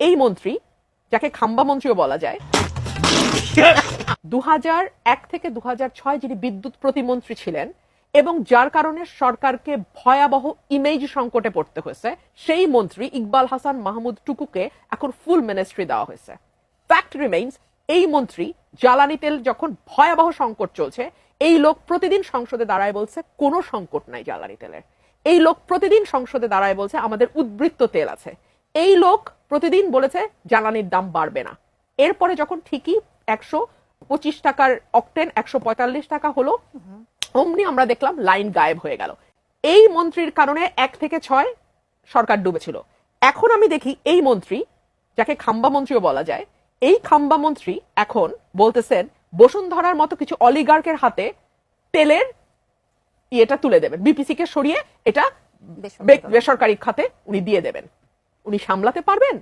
এই মন্ত্রী, যাকে খাম্বা মন্ত্রীও বলা যায়, 2001 থেকে 2006 যিনি বিদ্যুৎ প্রতিমন্ত্রী ছিলেন এবং যার কারণে সরকারকে ভয়াবহ ইমেজ সংকটে পড়তে হয়েছে, সেই মন্ত্রী ইকবাল হাসান মাহমুদ টুকুকে এখন ফুল মিনিস্ট্রি দেওয়া হয়েছে। ফ্যাক্ট রিমেইনস, এই মন্ত্রী জ্বালানি তেল যখন ভয়াবহ সংকট চলছে, এই লোক প্রতিদিন সংসদে দাঁড়ায় বলছে কোনো সংকট নাই জ্বালানি তেলের। এই লোক প্রতিদিন সংসদে দাঁড়ায় বলছে আমাদের উদ্বৃত্ত তেল আছে। এই লোক প্রতিদিন বলেছে জ্বালানির দাম বাড়বে না। এরপরে যখন ঠিকই 125 টাকার অকটেন 145 টাকা হলো, অমনি আমরা দেখলাম লাইন গায়েব হয়ে গেল। এই মন্ত্রীর কারণে 1 থেকে 6 সরকার ডুবেছিল। এখন আমি দেখি এই মন্ত্রী, যাকে খাম্বা মন্ত্রীও বলা যায়, এই খাম্বা মন্ত্রী এখন বলতেছেন বসুন্ধরার মতো কিছু অলিগার্কের হাতে তেলের ইয়েটা তুলে দেবেন, বিপিসি কে সরিয়ে এটা বেসরকারি খাতে উনি দিয়ে দেবেন। উনি সামলাতে পারবেন?